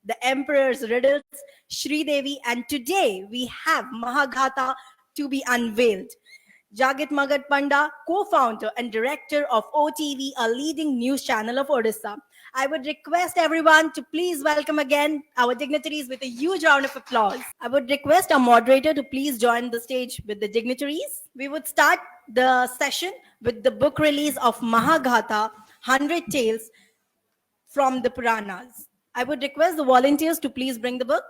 the Emperor's Riddles, Shri Devi, and today we have Mahaghatha to be unveiled. Jagi Panda, co-founder and director of OTV, a leading news channel of Odisha. I would request everyone to please welcome again our dignitaries with a huge round of applause. I would request our moderator to please join the stage with the dignitaries. We would start the session with the book release of Mahaghatha, 100 Tales from the Puranas. I would request the volunteers to please bring the book.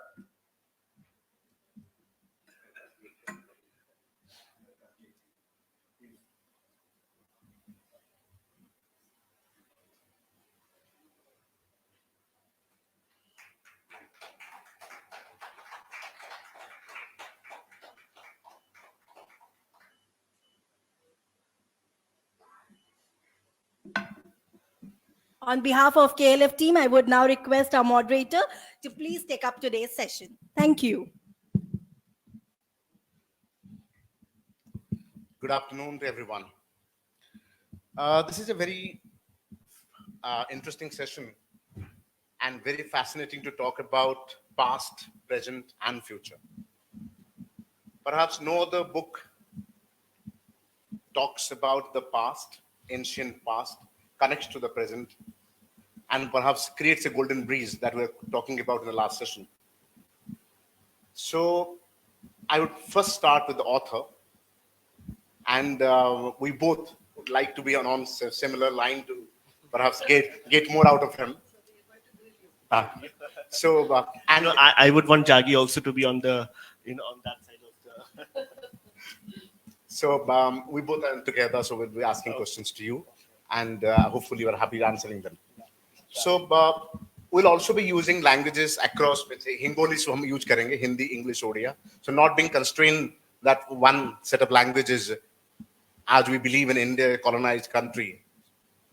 On behalf of KLF team, I would now request our moderator to please take up today's session. Thank you. Good afternoon to everyone. This is a very interesting session and very fascinating to talk about past, present, and future. Perhaps no other book talks about the past, ancient past, connects to the present, and perhaps creates a golden breeze that we're talking about in the last session. So I would first start with the author, and we both would like to be on a similar line to perhaps get more out of him. And I would want Jagi also to be on the, on that side of the. So we both are together, so we'll be asking questions to you, and hopefully you're happy answering them. So we'll also be using languages across, let's say, Hingoli so hum use karenge, Hindi, English, Odia. So not being constrained that one set of languages, as we believe in India, a colonized country,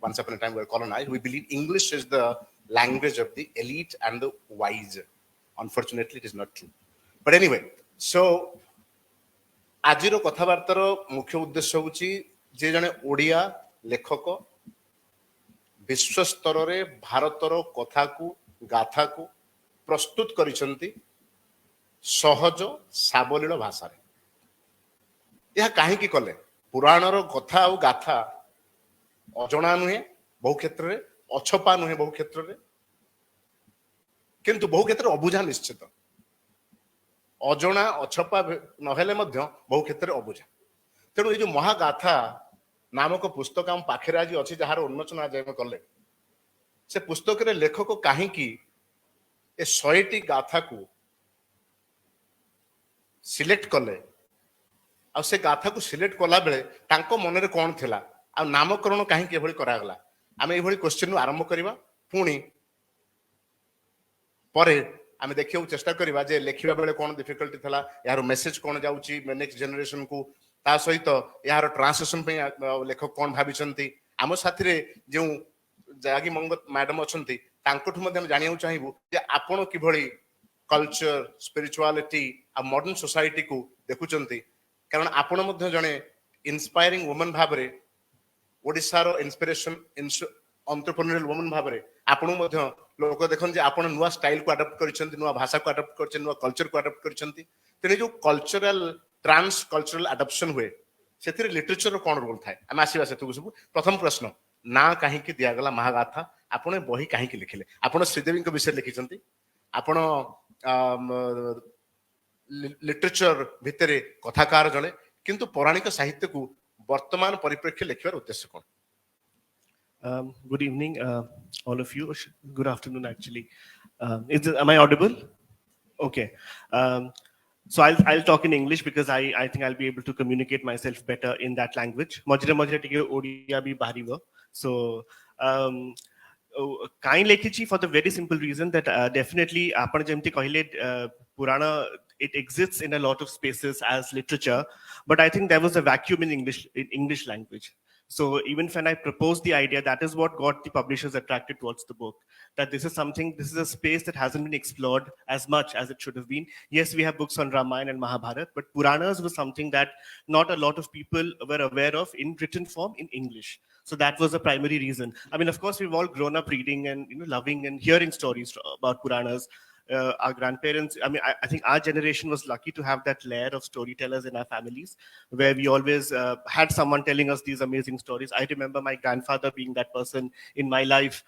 once upon a time we were colonized, we believe English is the language of the elite and the wise. Unfortunately, it is not true. But anyway, so ଆଜିର କଥାବାର୍ତ୍ତାର ମୁଖ୍ୟ ଉଦ୍ଦେଶ୍ୟ ହେଉଛି ଯେ ଜଣେ ଓଡ଼ିଆ ଲେଖକ ବିଶ୍ୱ ସ୍ତରରେ ଭାରତର କଥାକୁ ଗାଥାକୁ ପ୍ରସ୍ତୁତ କରିଛନ୍ତି ସହଜ ସାବଲୀଳ ଭାଷାରେ। ଏହା କାହିଁକି କଲେ? ପୁରାଣର କଥା ଆଉ ଗାଥା ଅଜଣା ନୁହେଁ ବହୁ କ୍ଷେତ୍ରରେ, ଅଛପା ନୁହେଁ ବହୁ କ୍ଷେତ୍ରରେ, କିନ୍ତୁ ବହୁ କ୍ଷେତ୍ରରେ ଅବୁଝା ନିଶ୍ଚିତ। ଅଜଣା ଅଛପା ନହେଲେ ମଧ୍ୟ ବହୁ କ୍ଷେତ୍ରରେ ଅବୁଝା। ତେଣୁ ଏଇ ଯୋଉ ମହାଗାଥା ନାମକ ପୁସ୍ତକ ଆମ ପାଖରେ ଆଜି ଅଛି, ଯାହାର ଉନ୍ମୋଚନ ଆଜି ଆମେ କଲେ, ସେ ପୁସ୍ତକରେ ଲେଖକ କାହିଁକି ଏ 100ଟି ଗାଥାକୁ ସିଲେକ୍ଟ କଲେ, ଆଉ ସେ ଗାଥାକୁ ସିଲେକ୍ଟ କଲା ବେଳେ ତାଙ୍କ ମନରେ କ'ଣ ଥିଲା, ଆଉ ନାମକରଣ କାହିଁକି ଏଭଳି କରାଗଲା, ଆମେ ଏଇଭଳି କ୍ୱେଶ୍ଚିନ୍ରୁ ଆରମ୍ଭ କରିବା। ପୁଣି ପରେ ଆମେ ଦେଖିବାକୁ ଚେଷ୍ଟା କରିବା ଯେ ଲେଖିବା ବେଳେ କ'ଣ ଡିଫିକଲ୍ଟି ଥିଲା, ଏହାର ମେସେଜ କ'ଣ ଯାଉଛି ନେକ୍ସଟ ଜେନେରେସନକୁ, ତା ସହିତ ଏହାର ଟ୍ରାନ୍ସଲେସନ ପାଇଁ ଲେଖକ କ'ଣ ଭାବିଛନ୍ତି। ଆମ ସାଥିରେ ଯେଉଁ ଜାଗି ମ୍ୟାଡାମ ଅଛନ୍ତି, ତାଙ୍କଠୁ ମଧ୍ୟ ଆମେ ଜାଣିବାକୁ ଚାହିଁବୁ ଯେ ଆପଣ କିଭଳି କଲଚର, ସ୍ପିରିଚୁଆଲିଟି ଆଉ ମଡର୍ଣ୍ଣ ସୋସାଇଟିକୁ ଦେଖୁଛନ୍ତି, କାରଣ ଆପଣ ମଧ୍ୟ ଜଣେ ଇନ୍ସପାୟାରିଂ ୱୁମେନ୍ ଭାବରେ, ଓଡ଼ିଶାର ଇନ୍ସପିରେସନ ଏଣ୍ଟରପ୍ରେନ୍ୟୁରିଆଲ ୱୁମେନ୍ ଭାବରେ ଆପଣଙ୍କୁ ମଧ୍ୟ ଲୋକ ଦେଖନ୍ତି ଯେ ଆପଣ ନୂଆ ଷ୍ଟାଇଲକୁ ଆଡପ୍ଟ କରିଛନ୍ତି, ନୂଆ ଭାଷାକୁ ଆଡପ୍ଟ କରିଛନ୍ତି, ନୂଆ କଲଚରକୁ ଆଡପ୍ଟ କରିଛନ୍ତି। ତେଣୁ ଯୋଉ କଲଚରାଲ ଟ୍ରାନ୍ସ କଲଚରାଲ ଆଡପ୍ସନ ହୁଏ, ସେଥିରେ ଲିଟରେଚରର କ'ଣ ରୋଲ ଥାଏ, ଆମେ ଆସିବା ସେତକୁ ସବୁ। ପ୍ରଥମ ପ୍ରଶ୍ନ, ନାଁ କାହିଁକି ଦିଆଗଲା ମହାଗାଥା? ଆପଣ ବହି କାହିଁକି ଲେଖିଲେ? ଆପଣ ଶ୍ରୀଦେବୀଙ୍କ ବିଷୟରେ ଲେଖିଛନ୍ତି, ଆପଣ ଲିଟରେଚର ଭିତରେ କଥାକାର ଜଣେ, କିନ୍ତୁ ପୌରାଣିକ ସାହିତ୍ୟକୁ ବର୍ତ୍ତମାନ ପରିପ୍ରେକ୍ଷୀରେ ଲେଖିବାର ଉଦ୍ଦେଶ୍ୟ କ'ଣ? Good evening, all of you. Good afternoon, actually. Am I audible? Okay. So I'll talk in English because I think I'll be able to communicate myself better in that language. So kind lekhichi for the very simple reason that definitely Purana, it exists in a lot of spaces as literature, but I think there was a vacuum in English language. So even when I proposed the idea, that is what got the publishers attracted towards the book, that this is a space that hasn't been explored as much as it should have been. Yes, we have books on Ramayana and Mahabharata, but Puranas was something that not a lot of people were aware of in written form in English. So that was the primary reason. I mean, of course, we've all grown up reading and loving and hearing stories about Puranas. our grandparents, I mean, I think our generation was lucky to have that layer of storytellers in our families, where we always had someone telling us these amazing stories. I remember my grandfather being that person in my life.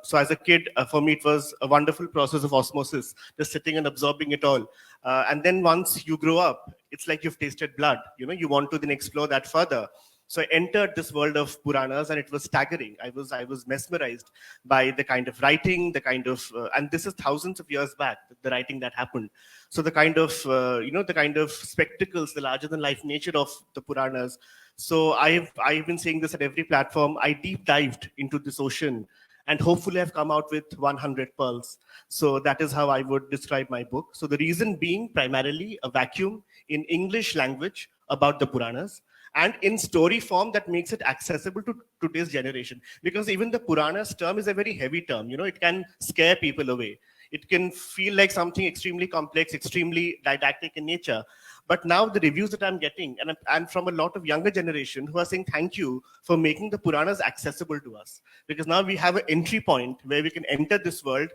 So as a kid, for me, it was a wonderful process of osmosis, just sitting and absorbing it all. And then once you grow up, it's like you've tasted blood. You know, you want to then explore that further. So I entered this world of Puranas, and it was staggering. I was mesmerized by the kind of writing, the kind of, and this is thousands of years back, the writing that happened. So the kind of, the kind of spectacles, the larger than life nature of the Puranas. So I've been saying this at every platform. I deep dived into this ocean, and hopefully I've come out with 100 pearls. So that is how I would describe my book. So the reason being primarily a vacuum in English language about the Puranas, and in story form that makes it accessible to today's generation. Because even the Puranas term is a very heavy term. You know, it can scare people away. It can feel like something extremely complex, extremely didactic in nature. But now the reviews that I'm getting, and from a lot of younger generation who are saying thank you for making the Puranas accessible to us. Because now we have an entry point where we can enter this world,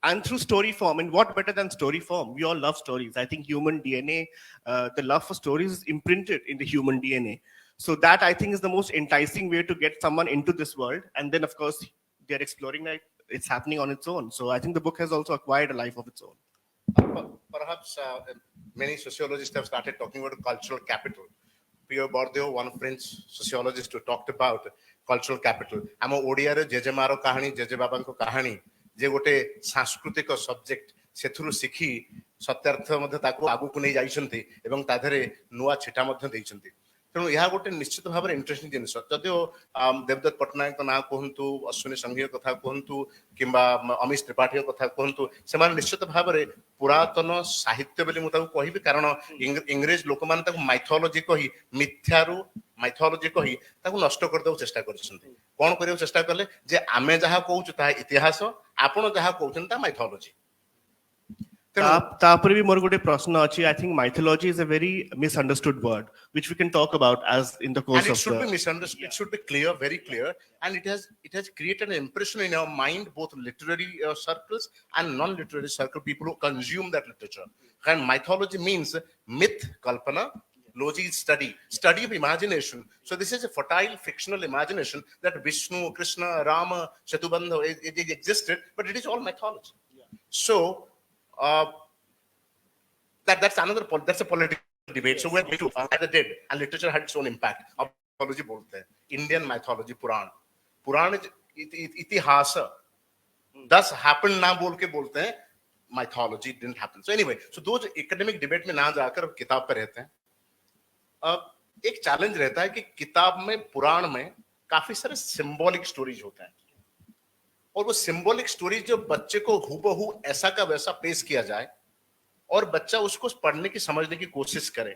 and through story form. And what better than story form? We all love stories. I think human DNA, the love for stories is imprinted in the human DNA. So that, I think, is the most enticing way to get someone into this world. And then, of course, they're exploring like it's happening on its own. So I think the book has also acquired a life of its own. Perhaps many sociologists have started talking about cultural capital. Pierre Bourdieu, one French sociologist, who talked about cultural capital. ଆମ ଓଡ଼ିଆରେ ଜେଜେମାର କାହାଣୀ, ଜେଜେ ବାବାଙ୍କ କାହାଣୀ, ଯେ ଗୋଟେ ସାଂସ୍କୃତିକ subject, ସେଥିରୁ ଶିଖି ସତ୍ୟାର୍ଥ ମଧ୍ୟ ତାକୁ ଆଗକୁ ନେଇ ଯାଇଛନ୍ତି ଏବଂ ତା ଦେହରେ ନୂଆ ଛିଟା ମଧ୍ୟ ଦେଇଛନ୍ତି। ତେଣୁ ଏହା ଗୋଟେ ନିଶ୍ଚିତ ଭାବରେ ଇଣ୍ଟରେଷ୍ଟିଂ ଜିନିଷ। ଯଦିଓ ଦେବଦତ୍ତ ପଟ୍ଟନାୟକଙ୍କ ନାଁ କୁହନ୍ତୁ, ଅଶ୍ୱିନୀ ସଂଘୀୟ କଥା କୁହନ୍ତୁ, କିମ୍ବା ଅମିଶ ତ୍ରିପାଠୀଙ୍କ କଥା କୁହନ୍ତୁ, ସେମାନେ ନିଶ୍ଚିତ ଭାବରେ ପୁରାତନ ସାହିତ୍ୟ ବୋଲି ମୁଁ ତାକୁ କହିବି। କାରଣ ଇଂରେଜ ଲୋକମାନେ ତାକୁ ମାଇଥୋଲୋଜି କହି, ମିଥ୍ୟାରୁ ମାଇଥୋଲୋଜି କହି ତାକୁ ନଷ୍ଟ କରିଦେବାକୁ ଚେଷ୍ଟା କରିଛନ୍ତି। କ'ଣ କରିବାକୁ ଚେଷ୍ଟା କଲେ? ଯେ ଆମେ ଯାହା କହୁଛୁ ତାହା ଇତିହାସ, ଆପଣ ଯାହା କହୁଛନ୍ତି ତାହା ମାଇଥୋଲୋଜି। ତାପରେ ବି ମୋର ଗୋଟେ ପ୍ରଶ୍ନ ଅଛି। I think mythology is a very misunderstood word, which we can talk about as in the course and it of should be misunderstood. It should be clear, very clear, and it has created an impression in our mind, both literary circles and non-literary circle, people who consume that literature. And mythology means myth, kalpana. Logi is study of imagination. So this is a fertile fictional imagination that Vishnu, Krishna, Rama, Shatubandha, it existed, but it is all mythology. So that's a political debate. So we're going to either did, and literature had its own impact. Mythology bolte hain. Indian mythology, Puran is itihasa. Thus happened na bol ke bolte hain. Mythology didn't happen. So anyway, so those academic debate में ना जाकर किताब पे रहते हैं। एक challenge रहता है कि किताब में, पुराण में काफी सारे सिंबॉलिक स्टोरीज होते हैं, और वो सिंबॉलिक स्टोरीज जो बच्चे को हूबहू ऐसा का वैसा पेश किया जाए और बच्चा उसको पढ़ने की, समझने की कोशिश करे,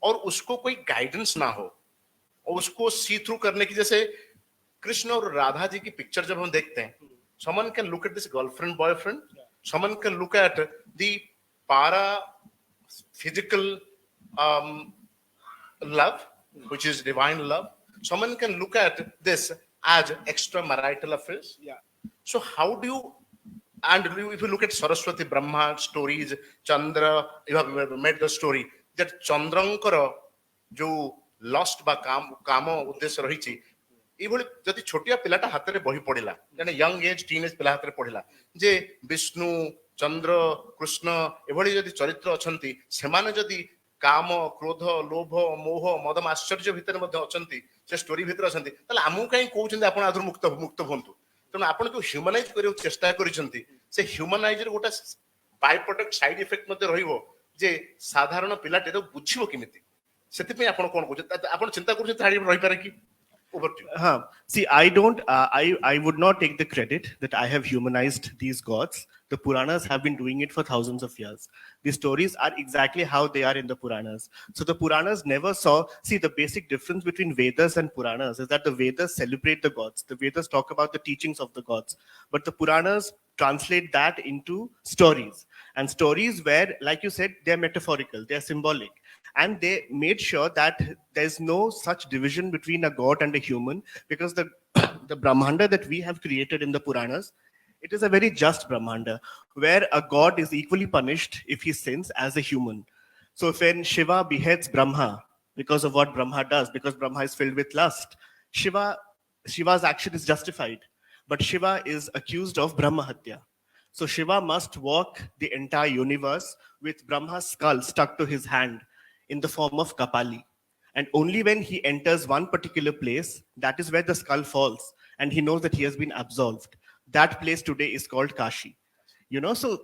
और उसको कोई गाइडेंस ना हो, और उसको सी थ्रू करने की। जैसे कृष्ण और राधा जी की पिक्चर जब हम देखते हैं, someone can look at this girlfriend boyfriend, someone can look at the para physical love, which is divine love. Someone can look at this as extramarital affairs. Yeah. So how do you, and if you look at Saraswati Brahma stories, Chandra, you have made the story that Chandrankara jo lost ba kamo uddesya rahichi, ଏଇଭଳି ଯଦି ଛୋଟିଆ ପିଲାଟା ହାତରେ ବହି ପଢିଲା, ଜଣେ young age ଟିନେଜ ପିଲା ହାତରେ ପଢିଲା ଯେ ବିଷ୍ଣୁ, ଚନ୍ଦ୍ର, କୃଷ୍ଣ ଏଭଳି ଯଦି ଚରିତ୍ର ଅଛନ୍ତି, ସେମାନେ ଯଦି କାମ, କ୍ରୋଧ, ଲୋଭ, ମୋହ, ମଦ, ଆଶ୍ଚର୍ଯ୍ୟ ଭିତରେ ମଧ୍ୟ ଅଛନ୍ତି, ସେ ଷ୍ଟୋରି ଭିତରେ ଅଛନ୍ତି, ତାହେଲେ ଆମକୁ କାହିଁ କହୁଛନ୍ତି ଆପଣ ଆଦରୁ ମୁକ୍ତ ହୁଅନ୍ତୁ? ତେଣୁ ଆପଣ ଯୋଉ ହ୍ୟୁମାନାଇଜ କରିବାକୁ ଚେଷ୍ଟା କରିଛନ୍ତି, ସେ ହ୍ୟୁମାନାଇଜର ଗୋଟେ ବାଇ ପ୍ରଡକ୍ଟ ସାଇଡ ଇଫେକ୍ଟ ମଧ୍ୟ ରହିବ, ଯେ ସାଧାରଣ ପିଲାଟେ ତାକୁ ବୁଝିବ କେମିତି। ସେଥିପାଇଁ ଆପଣ କଣ କହୁଛନ୍ତି? ଆପଣ ଚିନ୍ତା କରୁଛନ୍ତି ରହିପାରେ କି? Over to you. See, I would not take the credit that I have humanized these gods. The Puranas have been doing it for thousands of years. The stories are exactly how they are in the Puranas. So the Puranas never saw, see, the basic difference between Vedas and Puranas is that the Vedas celebrate the gods. The Vedas talk about the teachings of the gods. But the Puranas translate that into stories. And stories where, like you said, they're metaphorical, they're symbolic. And they made sure that there's no such division between a god and a human, because the Brahmanda that we have created in the Puranas It is a very just Brahmanda, where a god is equally punished if he sins as a human. So when Shiva beheads Brahma because of what Brahma does, because Brahma is filled with lust, Shiva's action is justified. But Shiva is accused of Brahma Hatya. So Shiva must walk the entire universe with Brahma's skull stuck to his hand in the form of Kapali. And only when he enters one particular place, that is where the skull falls, and he knows that he has been absolved. That place today is called Kashi. So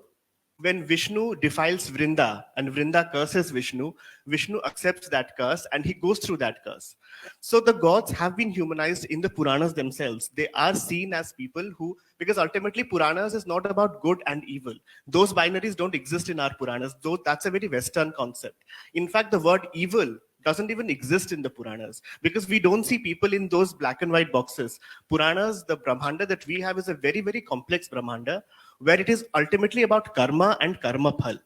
when Vishnu defiles Vrinda and Vrinda curses Vishnu, Vishnu accepts that curse and he goes through that curse. So the gods have been humanized in the Puranas themselves. They are seen as people who, because ultimately Puranas is not about good and evil. Those binaries don't exist in our Puranas, though that's a very Western concept. In fact, the word evil doesn't even exist in the Puranas because we don't see people in those black and white boxes. Puranas, the Brahmanda that we have is a very, very complex Brahmanda where it is ultimately about karma and karma phal.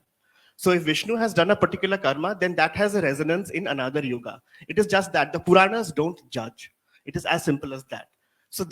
So if Vishnu has done a particular karma, then that has a resonance in another yuga. It is just that the Puranas don't judge. It is as simple as that. So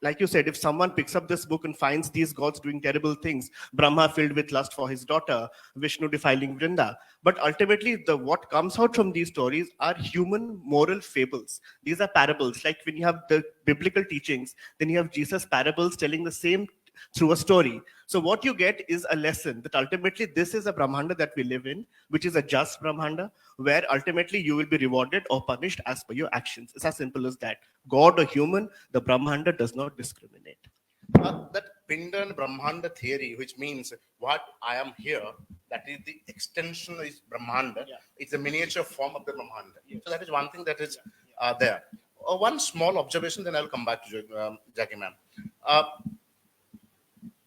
like you said, if someone picks up this book and finds these gods doing terrible things, Brahma filled with lust for his daughter, Vishnu defiling Vrinda, but ultimately what comes out from these stories are human moral fables. These are parables. Like when you have the biblical teachings, then you have Jesus' parables telling the same through a story. So what you get is a lesson that ultimately this is a Brahmanda that we live in, which is a just Brahmanda, where ultimately you will be rewarded or punished as per your actions. It's as simple as that. God or human, the Brahmanda does not discriminate. That Pinda and Brahmanda theory, which means what I am here, that is the extension is Brahmanda. Yeah. It's a miniature form of the Brahmanda. Yes. So that is one thing that is there. One small observation, then I'll come back to Jagi ma'am.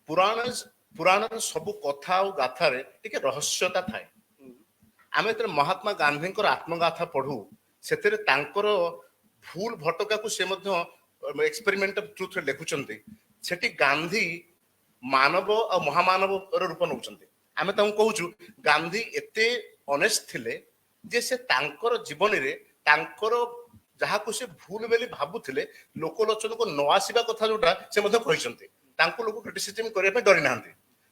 पुराणर सब कथा और गाथारे टिके रहस्यता थाए आमे त महात्मा गांधी आत्मगाथा पढ़ू सेतेरे तांकर भूल भटका को से मध्य एक्सपेरिमेंट ऑफ ट्रुथ लिखुचंती सेठी गांधी मानव और महामानव रूप नउचंती आमे तांको कहूछु गांधी एते ऑनेस्ट थिले जे से तांकर जीवन रे तांकर जहा को से भूल बेली भाबुथिले लोकलोचन को न आसीबा कथा जोटा से मध्य कहिसंती तांको लोक क्रिटिसिज्म करिया पे डरि नाहंती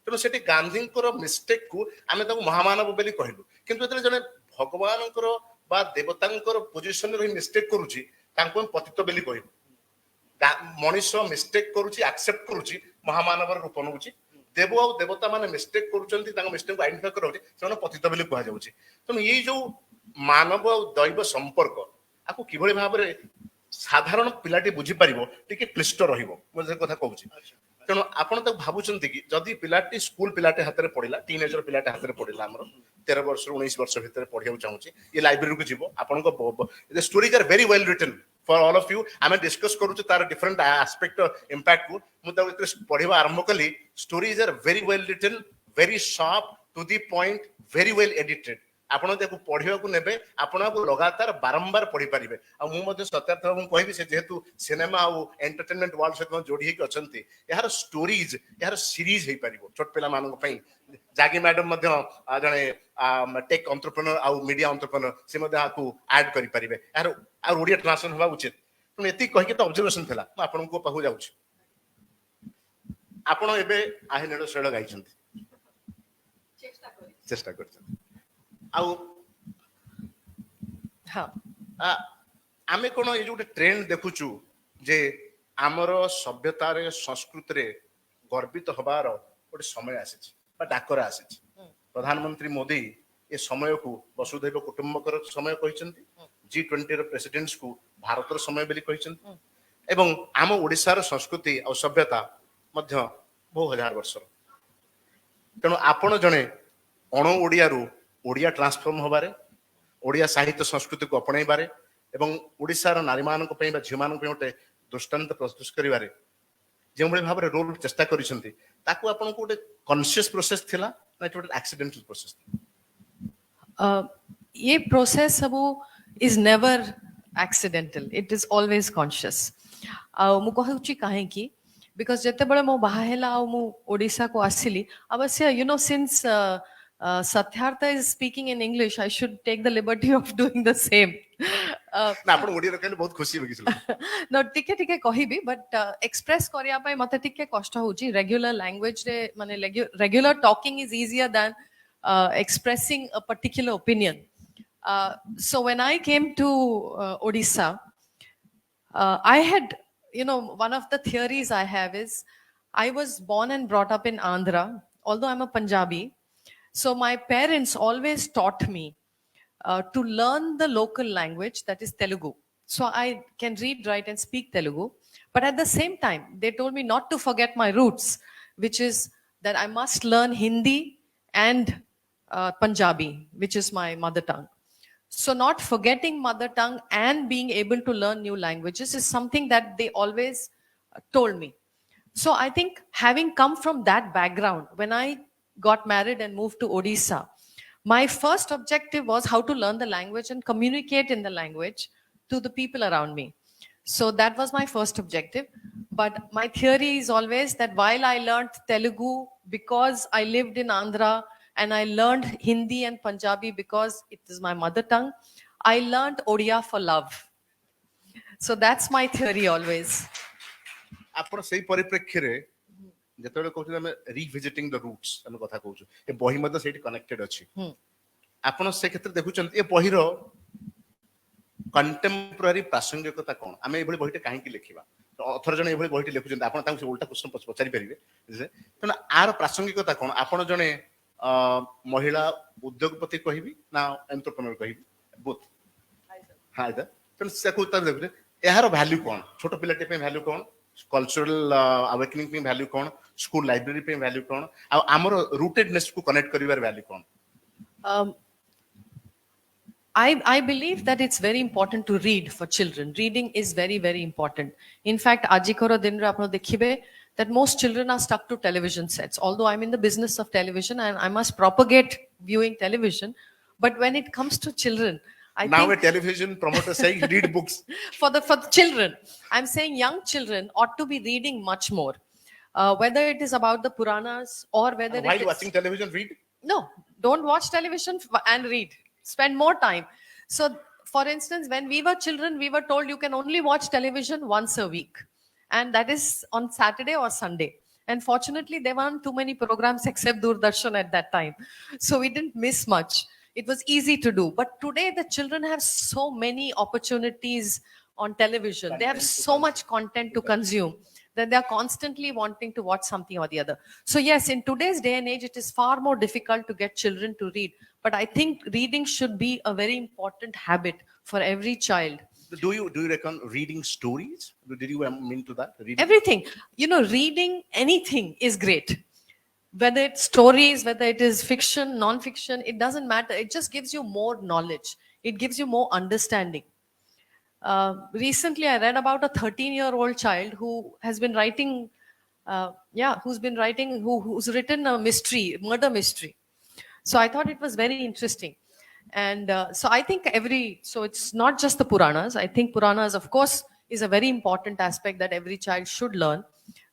तेणु सेठी गांधींकर मिस्टेक को आमे तांको महामानव बेली कहलु किंतु एतले जने भगवानंकर बा देवतांकर पोजीशन रे मिस्टेक करूची तांको पतित बेली कहलु मनीष मिस्टेक करूची एक्सेप्ट करूची महामानव रूप नउची देव और देवता माने मिस्टेक करूचंती तांको मिस्टेक को आइडेंटिफाई कराउची सेने पतित बेली कहा जाउची तेणु ये जो मानव और दैव संपर्क आको किभଳି भाबरे साधारण पिलाटी बुझी पारिबो टिके क्लिष्ट रहिबो मोजे कथा कहूची तेणु आपण तो भाबुचंती कि जदि पिलाटी स्कूल पिलाटे हाथ में पढ़ला टीनेजर पिलाटे हाथ में पढ़ला हमर 13 वर्ष 19 वर्ष भीतर पढ़िया चाहूची ये लाइब्रेरी को जीवो आपण को the stories are very well written for all of you आमे डिस्कस करूछु तार डिफरेंट एस्पेक्ट इंपैक्ट को मुदा पढ़िबा आरंभ कली stories are very well written very sharp to the point very well edited आपण देखो पढ़िया को नेबे आपण को लगातार बारंबार पढ़ी पारिबे आ मु मध्ये सत्यार्थ हम कहबी से जेहेतु सिनेमा आ एंटरटेनमेंट वर्ल्ड से जोड़ी के अछंती यार स्टोरीज यार सीरीज हे पारिबो छोट पिला मानन पई जागी मैडम मध्ये जने टेक एंटरप्रेन्योर आ मीडिया एंटरप्रेन्योर से मध्ये आकू ऐड करि पारिबे यार आ ओडिया ट्रांसलेशन होबा उचित तुम एती कहि के तो ऑब्जर्वेशन थिला म आपण को पाहु जाउछ आपण एबे आही नेडो शैल गाइछंती चेष्टा करछंती आमे कोन ये जो ट्रेंड देखुचु जे आमर सभ्यता रे संस्कृति रे गर्वित हबार गोटे समय आसी बा डाकर आसी प्रधानमंत्री मोदी ये समय को वसुधैव कुटुंबकर समय कहिसंती G20 रो प्रेसिडेंट्स को भारत रो समय बेली कहिसंती एवं आम ओडिसा रो संस्कृति और सभ्यता मध्य बहु हजार वर्ष तेणु आपण जने अण ओडिया रू ओडिया ट्रांसफॉर्म होबारे ओडिया साहित्य संस्कृति को अपनाई बारे एवं ओडिसा नारी मानक पई बा झी मानक पई ओटे दृष्टांत प्रस्तुत करिवारे जे भली भाबरे रोल चेष्टा करिसंती ताकू आपन को ओटे कॉन्शियस प्रोसेस थिला ना ओटे एक्सीडेंटल प्रोसेस ये प्रोसेस सब is never accidental it is always conscious मु कहउची काहे की बिकॉज़ जते बळे मो बाहा हेला आ मु ओडिसा को आसिली अवश्य you know since Satyartha is speaking in English, I should take the liberty of doing the same. ନା ଆପଣ ଓଡ଼ିଆରେ କହିଲେ ବହୁତ ଖୁସି ହେବେ କିଛି ଲୋକ। No, ଟିକେ କହିବି, but express କରିବା ପାଇଁ ମତେ ଟିକେ କଷ୍ଟ ହଉଛି. Regular language ରେ ମାନେ regular talking is easier than expressing a particular opinion. So when I came to Odisha, I had, one of the theories I have is I was born and brought up in Andhra, although I'm a Punjabi. So my parents always taught me to learn the local language, that is Telugu. So I can read, write, and speak Telugu. But at the same time, they told me not to forget my roots, which is that I must learn Hindi and Punjabi, which is my mother tongue. So not forgetting mother tongue and being able to learn new languages is something that they always told me. So I think having come from that background, when I got married and moved to Odisha, my first objective was how to learn the language and communicate in the language to the people around me. So that was my first objective. But my theory is always that while I learned Telugu because I lived in Andhra, and I learned Hindi and Punjabi because it is my mother tongue, I learned Odia for love. So that's my theory always. ଆପଣ ସେଇ ପରିପ୍ରେକ୍ଷୀରେ ଯେତେବେଳେ କହୁଛନ୍ତି ଆମେ ରିଭିଜିଟିଂ ଦ roots ଆମେ କଥା କହୁଛୁ ଏ ବହି ମଧ୍ୟ ସେଇଠି କନେକ୍ଟେଡ୍ ଅଛି ଆପଣ ସେ କ୍ଷେତ୍ରରେ ଦେଖୁଛନ୍ତି ଏ ବହିର କଣ୍ଟେମ୍ପୋରାରୀ ପ୍ରାସଙ୍ଗିକତା କ'ଣ ଆମେ ଏଭଳି ବହିଟେ କାହିଁକି ଲେଖିବା ଅଥର ଜଣେ ଏଭଳି ବହିଟି ଲେଖୁଛନ୍ତି ଆପଣ ତାଙ୍କୁ ଓଲଟା ପ୍ରଶ୍ନ ପଚାରି ପାରିବେ ତେଣୁ ଆର ପ୍ରାସଙ୍ଗିକତା କ'ଣ ଆପଣ ଜଣେ ମହିଳା ଉଦ୍ୟୋଗପତି କହିବି ନା ଏଣ୍ଟରପ୍ରେନ୍ୟର କହିବି ବୋଥ୍ ହଁ ତେଣୁ ସେ କହୁଛନ୍ତି ଏହାର ଭ୍ୟାଲ୍ୟୁ କ'ଣ ଛୋଟ ପିଲାଟି ପାଇଁ ଭ୍ୟାଲ୍ୟୁ କ'ଣ କଲଚରାଲ ଆୱେକନିଂ ପାଇଁ ଭ୍ୟାଲ୍ୟୁ କ'ଣ ସ୍କୁଲ ଲାଇବ୍ରେରୀ ପାଇଁ ଭ୍ୟାଲ୍ୟୁ କ'ଣ ଆଉ ଆମର ରୁଟେଡନେସ୍ କୁ କନେକ୍ଟ କରିବାର ଭ୍ୟାଲ୍ୟୁ କ'ଣ I believe that it's very important to read for children. Reading is very, very important. In fact, ajikoro dinre apno dekhibe that most children are stuck to television sets. Although I'm in the business of television and I must propagate viewing television, but when it comes to children, now a television promoter saying read books for the children. I'm saying young children ought to be reading much more, whether it is about the Puranas or whether while watching television read. No, don't watch television and read. Spend more time. So, for instance, when we were children, we were told you can only watch television once a week, and that is on Saturday or Sunday. And fortunately, there weren't too many programs except Doordarshan at that time, so we didn't miss much. It was easy to do. But today, the children have so many opportunities on television. They have so much content to consume that they are constantly wanting to watch something or the other. So yes, in today's day and age, it is far more difficult to get children to read. But I think reading should be a very important habit for every child. Do you reckon reading stories? Did you mean to that? Reading? Everything. Reading anything is great. Whether it's stories, whether it is fiction, non-fiction, it doesn't matter. It just gives you more knowledge. It gives you more understanding. Recently, I read about a 13-year-old child who has been writing, who's written a murder mystery. So I thought it was very interesting. And so I think so it's not just the Puranas. I think Puranas, of course, is a very important aspect that every child should learn.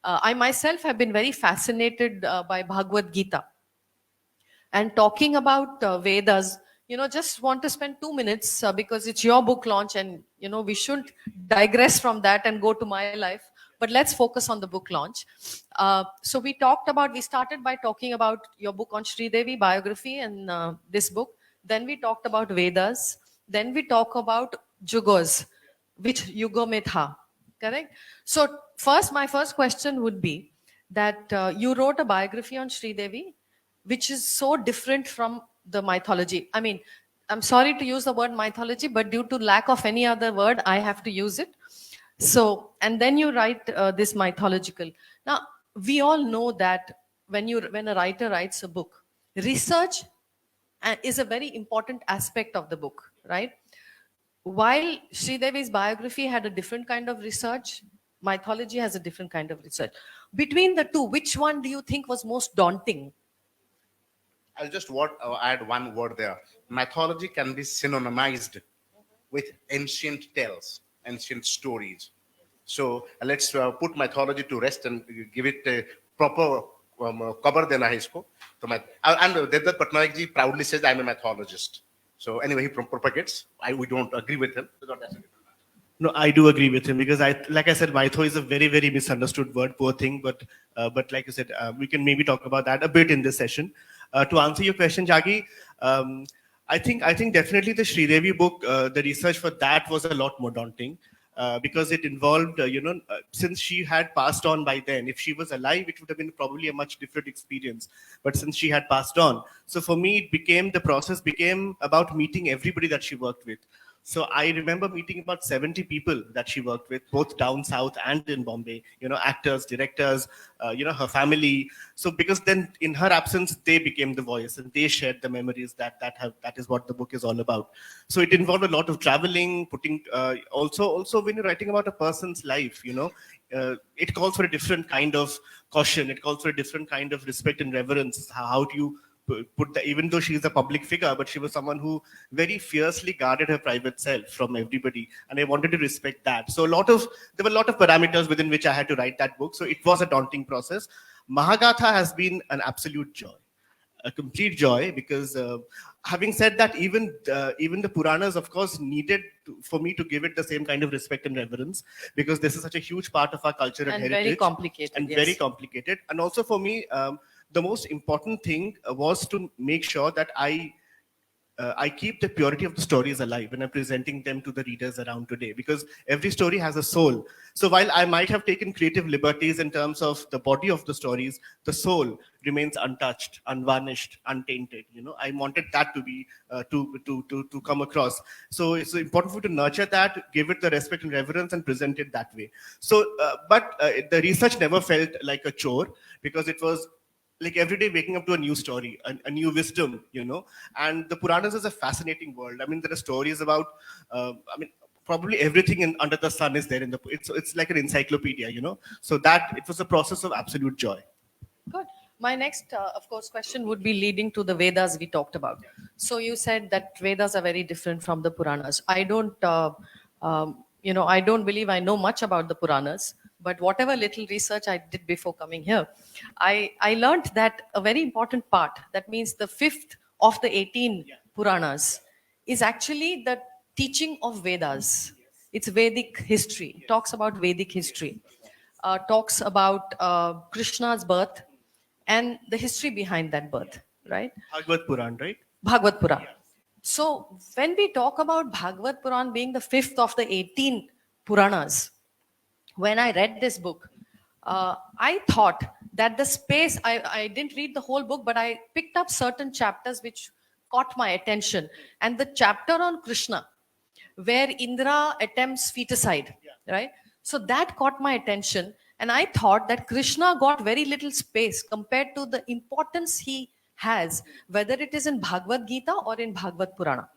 I myself have been very fascinated by Bhagavad Gita. And talking about Vedas, just want to spend 2 minutes because it's your book launch and, we shouldn't digress from that and go to my life. But let's focus on the book launch. So we started by talking about your book on Sri Devi biography and this book. Then we talked about Vedas. Then we talk about Jugos, which Yugo mein tha. Correct? So my first question would be that you wrote a biography on Sri Devi, which is so different from the mythology. I mean, I'm sorry to use the word mythology, but due to lack of any other word, I have to use it. So, and then you write this mythological. Now, we all know that when a writer writes a book, research is a very important aspect of the book, right? While Sri Devi's biography had a different kind of research, mythology has a different kind of research. Between the two, which one do you think was most daunting? I'll just add one word there. Mythology can be synonymized with ancient tales, ancient stories. So let's put mythology to rest and give it a proper cover dena hai isko. And Devdutt Patnaik ji proudly says I'm a mythologist. So anyway, he propagates. We don't agree with him. So that's a different matter. No, I do agree with him because like I said, mytho is a very, very misunderstood word, poor thing. But like you said, we can maybe talk about that a bit in this session. To answer your question, Jagi, I think definitely the Sridevi book, the research for that was a lot more daunting. Because it involved, since she had passed on by then, if she was alive, it would have been probably a much different experience. But since she had passed on, so for me, the process became about meeting everybody that she worked with. So I remember meeting about 70 people that she worked with, both down south and in Bombay, actors, directors, her family. So because then in her absence, they became the voice and they shared the memories that is what the book is all about. So it involved a lot of traveling, putting, also when you're writing about a person's life, it calls for a different kind of caution. It calls for a different kind of respect and reverence. How do you put that, even though she's a public figure, but she was someone who very fiercely guarded her private self from everybody, and I wanted to respect that. So there were a lot of parameters within which I had to write that book. So it was a daunting process. Mahagatha has been an absolute joy, a complete joy, because having said that, even the Puranas, of course, needed for me to give it the same kind of respect and reverence, because this is such a huge part of our culture and heritage. Very complicated. And yes. very complicated. And also for me, the most important thing was to make sure that I keep the purity of the stories alive when I'm presenting them to the readers around today, because every story has a soul. So while I might have taken creative liberties in terms of the body of the stories, the soul remains untouched, unvarnished, untainted. I wanted that to be to come across. So it's important for you to nurture that, give it the respect and reverence, and present it that way. So, but the research never felt like a chore, because it was like every day waking up to a new story, a new wisdom, and the Puranas is a fascinating world. I mean, there are stories about, probably everything under the sun is there in it's like an encyclopedia, so that it was a process of absolute joy. Good. My next, of course, question would be leading to the Vedas we talked about. So you said that Vedas are very different from the Puranas. I don't, I don't believe I know much about the Puranas, but whatever little research I did before coming here, I learned that a very important part, that means the 5th of the 18 Puranas, is actually the teaching of Vedas. It's Vedic history, talks about Vedic history, talks about Krishna's birth and the history behind that birth, right? Bhagavad Puran, right? Bhagavad Puran. So when we talk about Bhagavad Puran being the 5th of the 18 Puranas, when I read this book, I thought that the space, I didn't read the whole book, but I picked up certain chapters which caught my attention. And the chapter on Krishna, where Indra attempts feticide, right? So that caught my attention. And I thought that Krishna got very little space compared to the importance he has, whether it is in Bhagavad Gita or in Bhagavad Purana,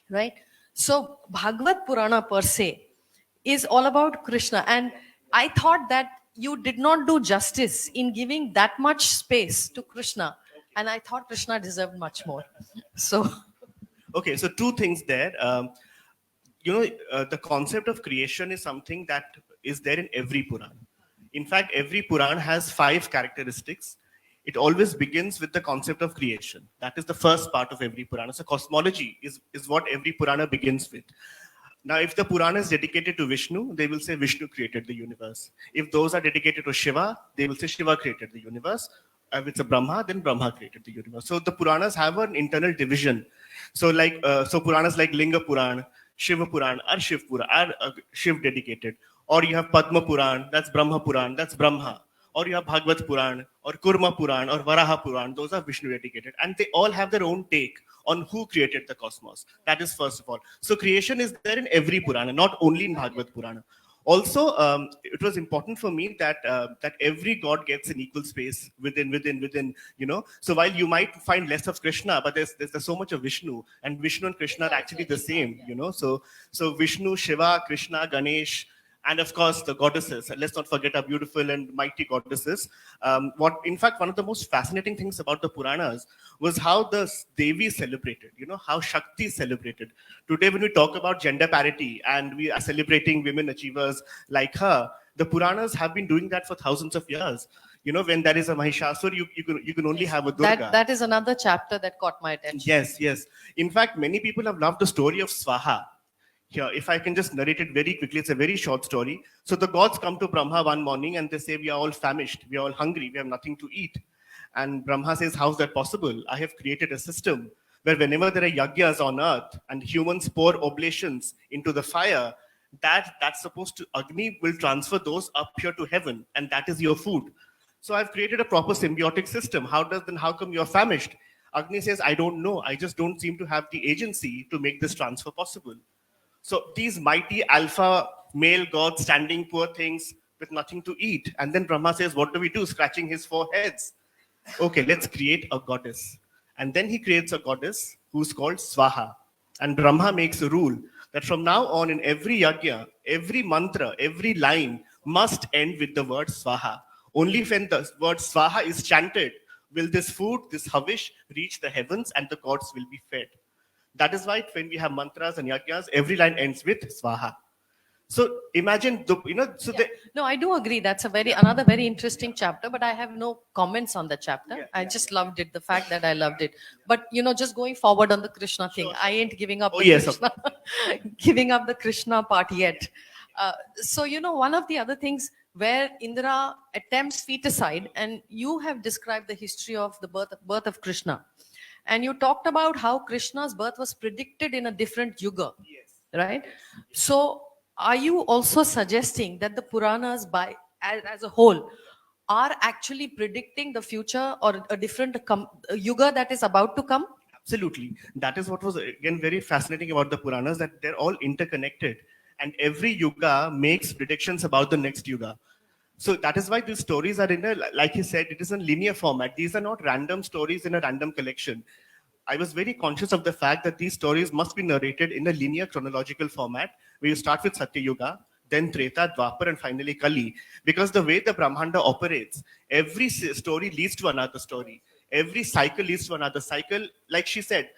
right? So Bhagavad Purana per se is all about Krishna. And I thought that you did not do justice in giving that much space to Krishna. And I thought Krishna deserved much more. So... Okay, so two things there. The concept of creation is something that is there in every Puran. In fact, every Puran has 5 characteristics. It always begins with the concept of creation. That is the first part of every Purana. So cosmology is what every Purana begins with. Now, if the Purana is dedicated to Vishnu, they will say Vishnu created the universe. If those are dedicated to Shiva, they will say Shiva created the universe. If it's a Brahma, then Brahma created the universe. So the Puranas have an internal division. So Puranas like Linga Puran, Shiva Puran are Shiv dedicated. Or you have Padma Puran, that's Brahma Puran, that's Brahma. Or you have Bhagavad Puran, or Kurma Puran, or Varaha Puran, those are Vishnu dedicated. And they all have their own take on who created the cosmos. That is first of all. So creation is there in every Purana, not only in Bhagavad Purana. Also, it was important for me that every god gets an equal space within. So while you might find less of Krishna, but there's so much of Vishnu, and Vishnu and Krishna are actually the same. So Vishnu, Shiva, Krishna, Ganesh, and of course the goddesses. And let's not forget our beautiful and mighty goddesses. In fact, one of the most fascinating things about the Puranas was how the Devi celebrated, how Shakti celebrated. Today, when we talk about gender parity and we are celebrating women achievers like her, the Puranas have been doing that for thousands of years. You know, when there is a Mahishasur, you can only have a Durga. That is another chapter that caught my attention. Yes, yes. In fact, many people have loved the story of Swaha. Here, if I can just narrate it very quickly, it's a very short story. So the gods come to Brahma one morning and they say, we are all famished, we are all hungry, we have nothing to eat. And Brahma says, how's that possible? I have created a system where whenever there are yagyas on earth and humans pour oblations into the fire, that's supposed to, Agni will transfer those up here to heaven, and that is your food. So I've created a proper symbiotic system. How come you're famished? Agni says, I don't know. I just don't seem to have the agency to make this transfer possible. So these mighty alpha male gods standing poor things with nothing to eat. And then Brahma says, what do we do? Scratching his foreheads. Okay, let's create a goddess. And then he creates a goddess who's called Swaha. And Brahma makes a rule that from now on in every yajna, every mantra, every line must end with the word Swaha. Only when the word Swaha is chanted will this food, this havish, reach the heavens and the gods will be fed. That is why when we have mantras and yajnas, every line ends with Swaha. So imagine, No, I do agree. That's another very interesting chapter, but I have no comments on the chapter. I just loved it, the fact that I loved it. But, just going forward on the Krishna thing, I ain't giving up Krishna, giving up the Krishna part yet. So, one of the other things where Indra attempts feticide, and you have described the history of the birth of Krishna. And you talked about how Krishna's birth was predicted in a different yuga, right? So are you also suggesting that the Puranas as a whole are actually predicting the future or a different yuga that is about to come? Absolutely. That is what was, again, very fascinating about the Puranas, that they're all interconnected. And every yuga makes predictions about the next yuga. So that is why these stories are like you said, it is in linear format. These are not random stories in a random collection. I was very conscious of the fact that these stories must be narrated in a linear chronological format, where you start with Satya Yuga, then Treta, Dwapar, and finally Kali. Because the way the Brahmanda operates, every story leads to another story. Every cycle leads to another cycle. Like she said,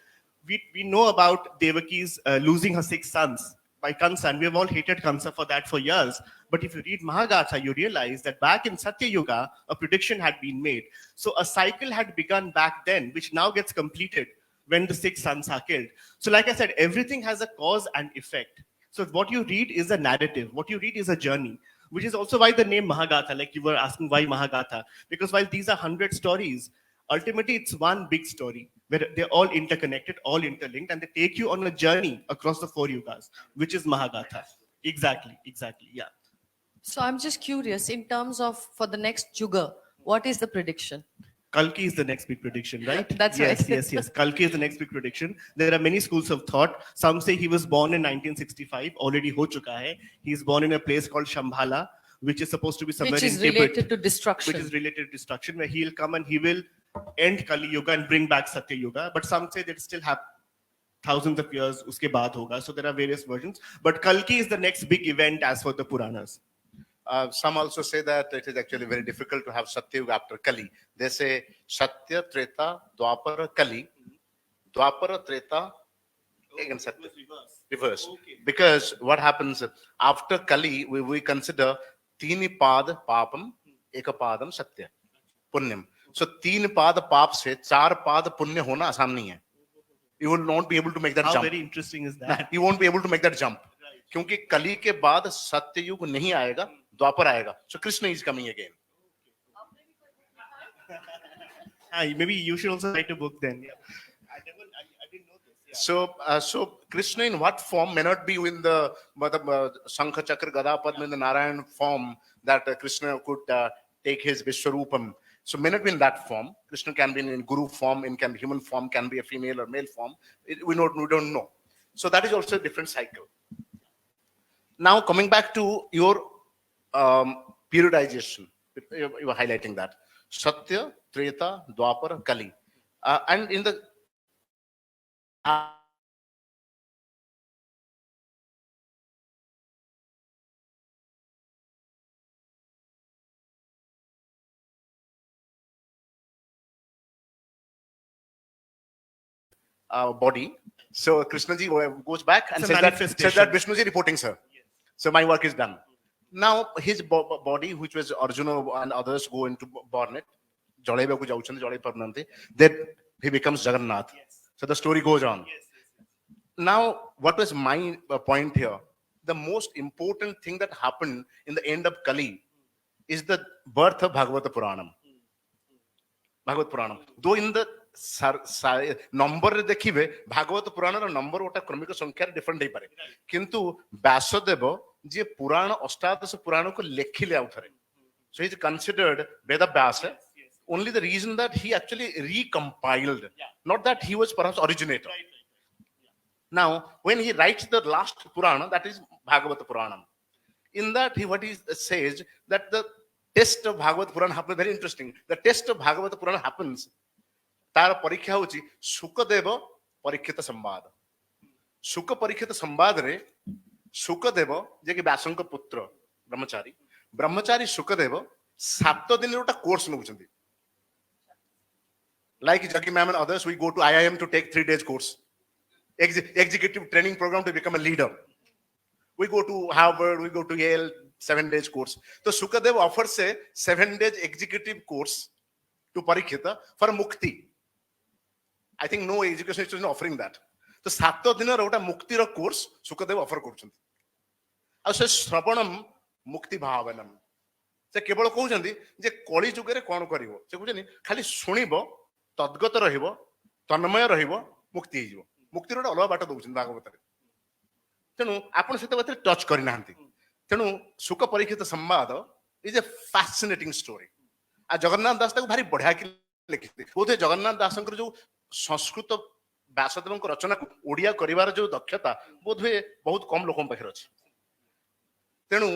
we know about Devaki's losing her 6 sons by Kansa, and we have all hated Kansa for that for years. But if you read Mahagatha, you realize that back in Satya Yuga, a prediction had been made. So a cycle had begun back then, which now gets completed when the 6 sons are killed. So like I said, everything has a cause and effect. So what you read is a narrative. What you read is a journey, which is also why the name Mahagatha, like you were asking why Mahagatha, because while these are 100 stories, ultimately it's one big story where they're all interconnected, all interlinked, and they take you on a journey across the 4 yugas, which is Mahagatha. Exactly, yeah. So I'm just curious, in terms of for the next yuga, what is the prediction? Kalki is the next big prediction, right? That's yes, right. yes. Kalki is the next big prediction. There are many schools of thought. Some say he was born in 1965, already ho chuka hai. He's born in a place called Shambhala, which is supposed to be somewhere which is in Tibet, related to destruction. Which is related to destruction, where he'll come and he will end Kali Yuga and bring back Satya Yuga. But some say that it still have thousands of years uske baad hoga. So there are various versions. But Kalki is the next big event as for the Puranas. Some also say that it is actually very difficult to have Satya Yuga after Kali. They say Satya, Treta, Dwapara, Kali. Dwapara, Treta, again Satya. Reverse. Okay. Because what happens after Kali, we consider Tini Pad Papam, Ekapadam Satya, Punyam. So Teen Pad Pap se Char Pad Punya hona asan nahi hai. You will not be able to make that jump. How very interesting is that? You won't be able to make that jump. क्योंकि कली के बाद सत्ययुग नहीं आएगा, द्वापर आएगा. So Krishna is coming again. Maybe you should also write a book then. Yeah. I didn't know this. Yeah. So Krishna in what form may not be in the Shankha Chakra Gada Padma in the Narayan form that Krishna could take his Vishwarupam. So may not be in that form. Krishna can be in Guru form, in can be human form, can be a female or male form. We don't know. So that is also a different cycle. Now coming back to your periodization, you were highlighting that. Satya, Treta, Dwapara, Kali. And in the body. So Krishna ji goes back and says that Vishnu ji reporting, sir. Yes. So my work is done. Now his body, which was Arjuna and others, go into burn it. Then he becomes Jagannath. So the story goes on. Now, what was my point here? The most important thing that happened in the end of Kali is the birth of Bhagavata Puranam. Bhagavad Puranam. Though in the number देखिबे Bhagavat पुराण ର number ओटा क्रमिक संख्या different ହେଇପାରେ किंतु व्यासदेव जे पुराण अष्टादश पुराण को लेखिले आउथरे, so he is considered Veda Vyasa. Only the reason that he actually recompiled, not that he was perhaps originator. Now, when he writes the last Purana, that is Bhagavata Puranam, in that what he says that the test of Bhagavata Purana happens, very interesting. The test of Bhagavata Purana happens, तार परीक्षा होची सुखदेव परीक्षित संवाद. सुख परीक्षित संवाद रे सुखदेव जे कि व्यासंक पुत्र ब्रह्मचारी सुखदेव 7 दिन रोटा course नउचंदी. Like Jagi ma'am and others, we go to IIM to take 3 days course. Executive training program to become a leader. We go to Harvard, we go to Yale, 7 days course. So Sukadev offers a 7 days executive course to Parikshita for mukti. I think no education institution offering that. So 7 दिन रोटा मुक्ति रो course Sukhdev offer करछंती. आ से श्रवणम मुक्ति भावनम से केवल कहउछंती जे कली जुगे रे कोन करिवो से कहउछनी खाली सुनिबो तद्गत रहिबो तन्मय रहिबो मुक्ति हिजो. मुक्ति रो अलग बाट दउछन भागवत रे. तेनु आपण सेते बात टच करि नाहंती. तेनु सुख परीक्षित संवाद इज ए फैसिनेटिंग स्टोरी. आ जगन्नाथ दास ताको भारी बढ़िया कि लिखिते. बोधे जगन्नाथ दासंकर जो संस्कृत व्यासदेव रचना को ओडिया करिवार जो दक्षता बोधे बहुत कम लोक पाखे अच्छे. तेणु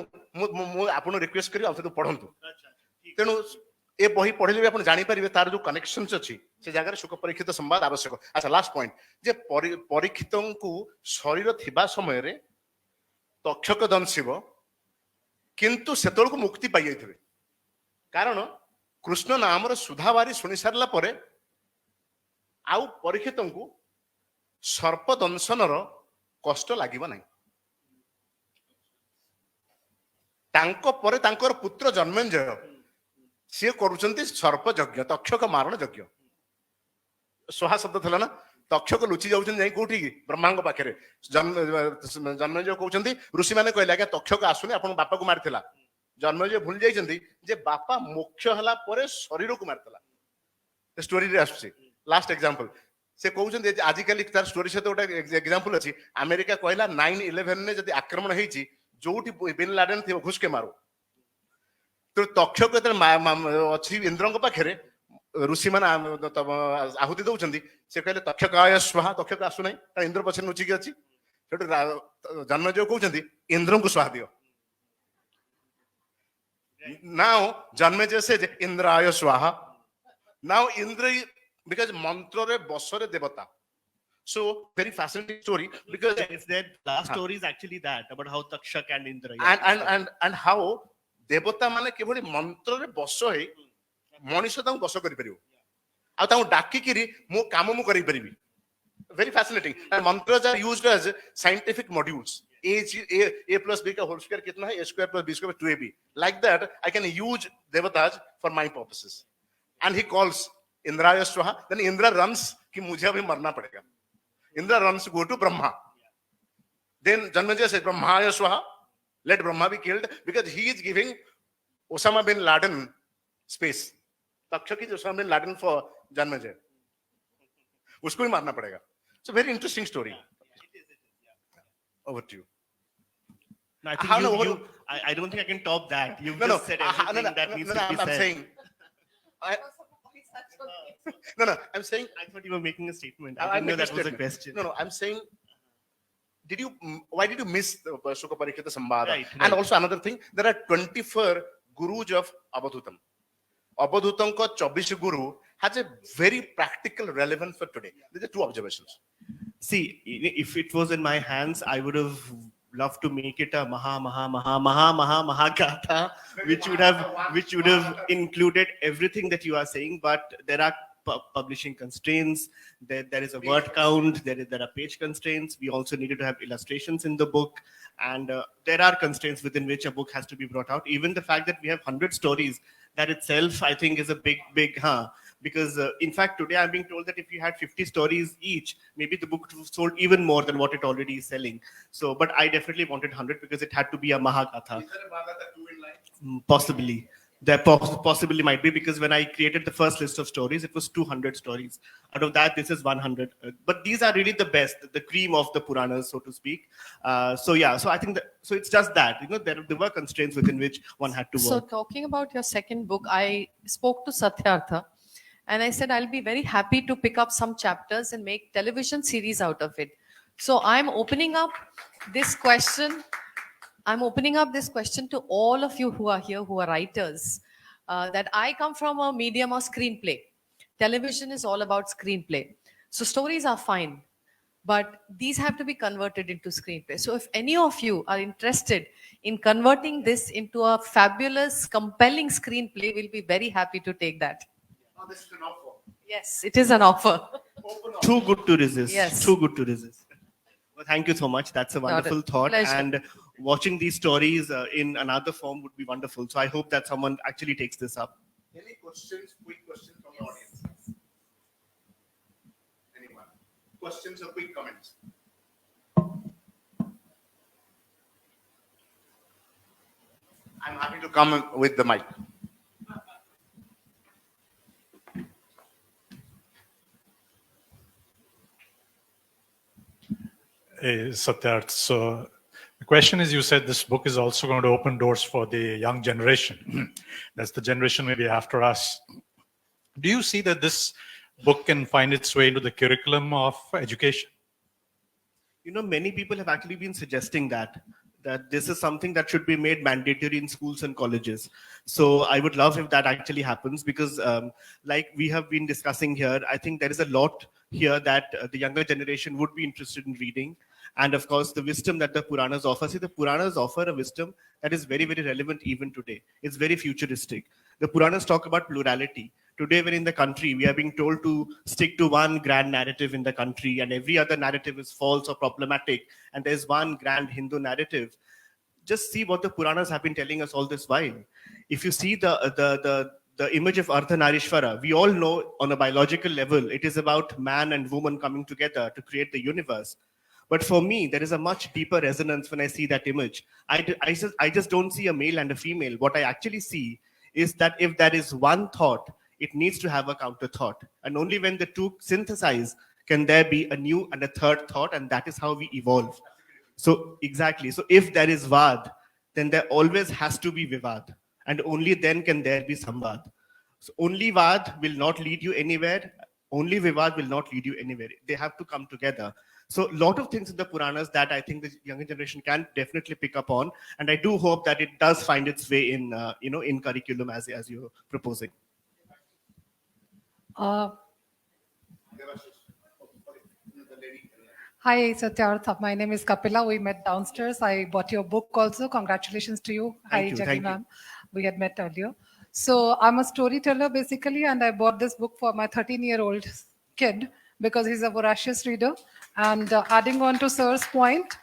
आपन रिक्वेस्ट करी आप पढ़ंतु. तेणु ए बही पढ़िले भी आप जानि परिबे तार जो कनेक्शंस अछि से जगह सुख परीक्षित संवाद आवश्यक. अच्छा, लास्ट पॉइंट जे परीक्षितों को शरीर थिबा समय रे तक्षक दंशिव किंतु सेतल को मुक्ति पाई जाइथिबे. कारण कृष्ण नाम रो सुधावारी सुनि सारला परे आउ परीक्षितों को सर्प दंशनर कष्ट लागिबो नाही. तांको परे तांकर पुत्र जन्मेंजय सी करुचंती सर्प यज्ञ तक्षक मारण यज्ञ. स्वाहा शब्द थला ना, तक्षक लुचि जाउछन जाई कोठी ब्रह्मांग पाखरे. जन्मेंजय कहउचंती ऋषि माने कहले आगे तक्षक आसुनी आपण बापा को मारथिला. जन्मेंजय भूल जाइचंती जे बापा मोक्ष हला परे शरीर को मारथिला. स्टोरी रे आसुची. लास्ट एग्जांपल से कहउछन आजिकल तार स्टोरी से तो गोटे एग्जांपल अछि. अमेरिका कहला 9/11 ने जदि आक्रमण हेछि जोठी बिन लादेन थि घुस के मारो. तो तक्षक अच्छी इंद्र पाखे ऋषि मान आहुति दौरान से कहले तक्षक आय स्वाहा. तक्षक आसु ना इंद्र पछे नुचिकी अच्छी. जन्मेजय कहते इंद्र को स्वाहा दियो. नाउ जन्मेजय से इंद्राय स्वाहा. Now Indra because mantra re basare devata. So very fascinating story because that last story is actually that about how Takshak and Indra and how devata mane kevali mantra re baso he manisha ta baso kari paribo a ta daki kiri mo kamo mo kari paribi. Very fascinating. And mantras are used as scientific modules. A plus b ka whole square kitna hai? A square plus b square 2ab. Like that I can use devatas for my purposes. And he calls Indraya Swaha. Then Indra runs कि मुझे अभी मरना पड़ेगा. Indra runs go to Brahma. Then Janmejaya says Brahmaya Swaha. Let Brahma be killed because he is giving Osama bin Laden space. Takshak is Osama bin Laden for Janmejaya. उसको ही मारना पड़ेगा. It's a very interesting story. Over to you. No, I think I don't think I can top that. You've just said everything that needs to be said. I'm saying. I'm saying. I thought you were making a statement. I didn't know that was a question. No, I'm saying. Why did you miss the Sukha Parikshita Sambhada? Right. And also another thing, there are 24 gurus of Abadhutam. Abadhutam ka 24 guru has a very practical relevance for today. These are 2 observations. See, if it was in my hands, I would have loved to make it a Mahagatha, which would have included everything that you are saying. But there are publishing constraints. There is a word count. There are page constraints. We also needed to have illustrations in the book, and there are constraints within which a book has to be brought out. Even the fact that we have 100 stories, that itself I think is a big because in fact today I'm being told that if you had 50 stories each, maybe the book sold even more than what it already is selling. So, but I definitely wanted 100 because it had to be a Mahagatha. Is there a Bhagavata 2 in line? Possibly. There possibly might be, because when I created the first list of stories, it was 200 stories. Out of that, this is 100. But these are really the best, the cream of the Puranas, so to speak. So yeah, so I think so it's just that, there were constraints within which one had to work. So talking about your second book, I spoke to Satyartha and I said, I'll be very happy to pick up some chapters and make television series out of it. So I'm opening up this question. I'm opening up this question to all of you who are here, who are writers, that I come from a medium of screenplay. Television is all about screenplay. So stories are fine, but these have to be converted into screenplay. So if any of you are interested in converting this into a fabulous, compelling screenplay, we'll be very happy to take that. Oh, this is an offer. Yes, it is an offer. Too good to resist. Yes. Too good to resist. Well, thank you so much. That's a wonderful thought. Pleasure. And watching these stories in another form would be wonderful. So I hope that someone actually takes this up. Any questions, quick questions from the audience? Anyone? Questions or quick comments? I'm happy to come with the mic. Satyarth, so the question is, you said this book is also going to open doors for the young generation. That's the generation maybe after us. Do you see that this book can find its way into the curriculum of education? Many people have actually been suggesting that this is something that should be made mandatory in schools and colleges. So I would love if that actually happens, because like we have been discussing here, I think there is a lot here that the younger generation would be interested in reading. And of course, the wisdom that the Puranas offer. See, the Puranas offer a wisdom that is very, very relevant even today. It's very futuristic. The Puranas talk about plurality. Today, when in the country, we are being told to stick to one grand narrative in the country, and every other narrative is false or problematic, and there's one grand Hindu narrative. Just see what the Puranas have been telling us all this while. If you see the image of Ardhanarishvara, we all know on a biological level, it is about man and woman coming together to create the universe. But for me, there is a much deeper resonance when I see that image. I just don't see a male and a female. What I actually see is that if there is one thought, it needs to have a counter thought. And only when the two synthesize can there be a new and a third thought, and that is how we evolve. So exactly. So if there is Vad, then there always has to be Vivad. And only then can there be Samvad. So only Vad will not lead you anywhere. Only Vivad will not lead you anywhere. They have to come together. So a lot of things in the Puranas that I think the younger generation can definitely pick up on. And I do hope that it does find its way in, in curriculum as you're proposing. Hi, Satyarth. My name is Kapila. We met downstairs. I bought your book also. Congratulations to you. Hi, Jagi ma'am. We had met earlier. So I'm a storyteller basically, and I bought this book for my 13-year-old kid because he's a voracious reader. And adding on to Sir's point,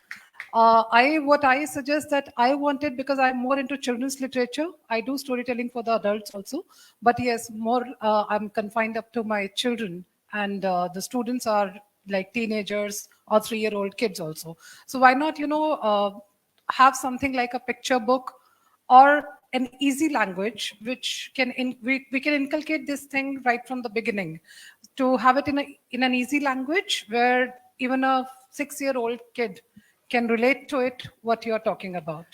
what I suggest that I wanted, because I'm more into children's literature. I do storytelling for the adults also, but yes, more I'm confined up to my children, and the students are like teenagers or 3-year-old kids also. So why not, have something like a picture book or an easy language, which can we can inculcate this thing right from the beginning, to have it in an easy language where even a 6-year-old kid can relate to it, what you're talking about.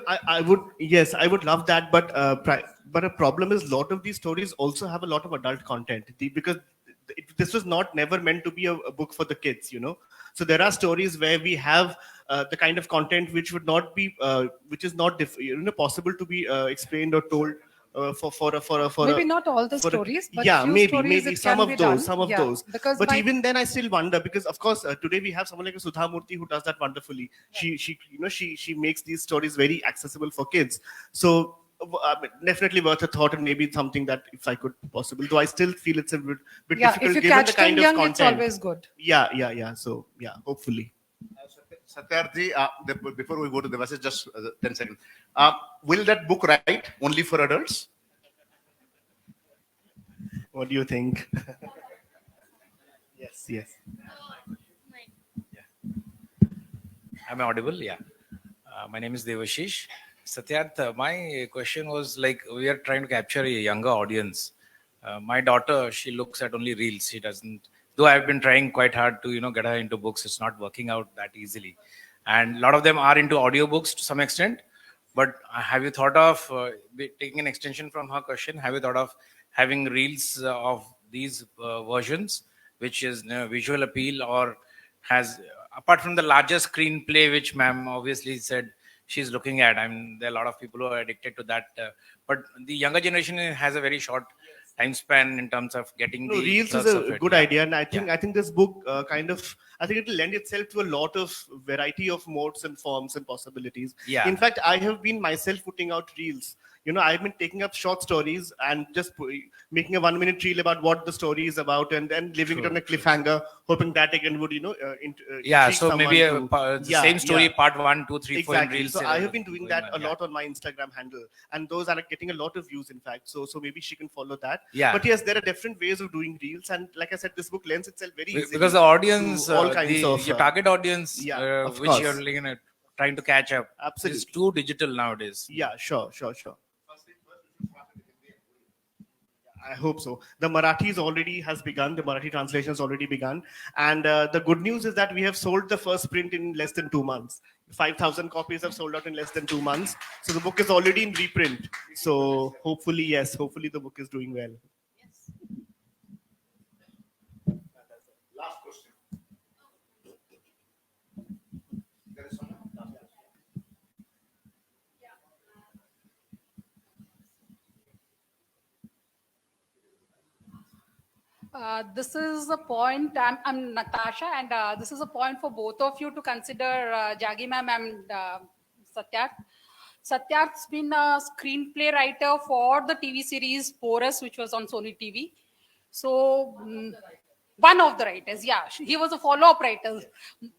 I would love that, but a problem is a lot of these stories also have a lot of adult content, because this was never meant to be a book for the kids, So there are stories where we have the kind of content which would not be, which is not possible to be explained or told for maybe not all the stories, but yeah, few maybe some of those. Because but even then, I still wonder, because of course today we have someone like Sudha Murthy who does that wonderfully. She makes these stories very accessible for kids. So definitely worth a thought, and maybe something that if I could possible. Though I still feel it's a bit Yeah, difficult if you given the catch kind them of young, it's content. always good. Yeah. So yeah, hopefully. Satyarthi, before we go to the message, just 10 seconds. Will that book write only for adults? What do you think? Yes. Am I audible? Yeah. My name is Devashish. Satyarth, my question was like we are trying to capture a younger audience. My daughter, she looks at only reels. She doesn't. Though I've been trying quite hard to get her into books, it's not working out that easily. And a lot of them are into audiobooks to some extent. But have you thought of taking an extension from her question? Have you thought of having reels of these versions, which is visual appeal or has, apart from the larger screenplay, which ma'am obviously said she's looking at? I mean, there are a lot of people who are addicted to that. But the younger generation has a very short time span in terms of getting No, the Reels is flux of a it. good Yeah. idea, and I think this book I think it will lend itself to a lot of variety of modes and forms and possibilities. Yeah. In fact, I have been myself putting out reels. I've been taking up short stories and just making a 1-minute reel about what the story is about, and then leaving it on a cliffhanger, hoping that again would Yeah, intrigue so maybe someone the same story, part 1, 2, 3, 4 in Exactly. reels. So I have been doing that a on, yeah. lot on my Instagram handle, and those are getting a lot of views, in fact. So maybe she can follow that. Yeah. But yes, there are different ways of doing reels, and like I said, this book lends itself very easily Because the audience, to all kinds of your target audience, yeah, of which course. you're trying to catch up, Absolutely. is too digital nowadays. Yeah, sure. I hope so. The Marathi has begun. The Marathi translation has already begun. And the good news is that we have sold the first print in less than 2 months. 5,000 copies have sold out in less than 2 months. So the book is already in reprint. So hopefully the book is doing well. Last question. There is someone? This is a point. I'm Natasha, and this is a point for both of you to consider, Jagi ma'am and Satyarth. Satyarth's been a screenplay writer for the TV series Porous, which was on Sony TV. So, one of the writers, yeah, he was a follow-up writer.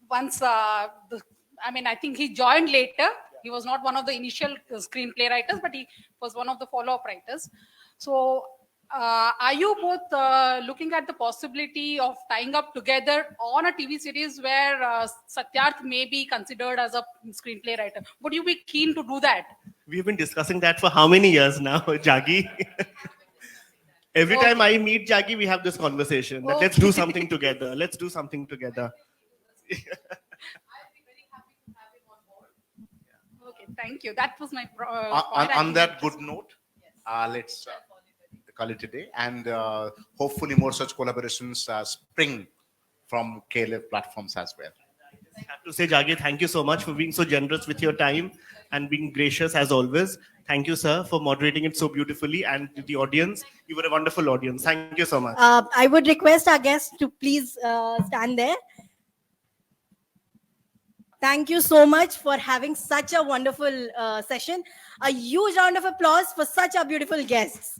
Once, I think he joined later. He was not one of the initial screenplay writers, but he was one of the follow-up writers. So, are you both looking at the possibility of tying up together on a TV series where Satyarth may be considered as a screenplay writer? Would you be keen to do that? We've been discussing that for how many years now, Jagi? Every time I meet Jagi, we have this conversation that let's do something together. Let's do something together. I'd be very happy to have him on board. Okay, thank you. That was my point. On that good note, let's call it a day, and hopefully more such collaborations spring from KLF platforms as well. I have to say, Jagi, thank you so much for being so generous with your time and being gracious as always. Thank you, sir, for moderating it so beautifully, and to the audience, you were a wonderful audience. Thank you so much. I would request our guests to please stand there. Thank you so much for having such a wonderful session. A huge round of applause for such our beautiful guests.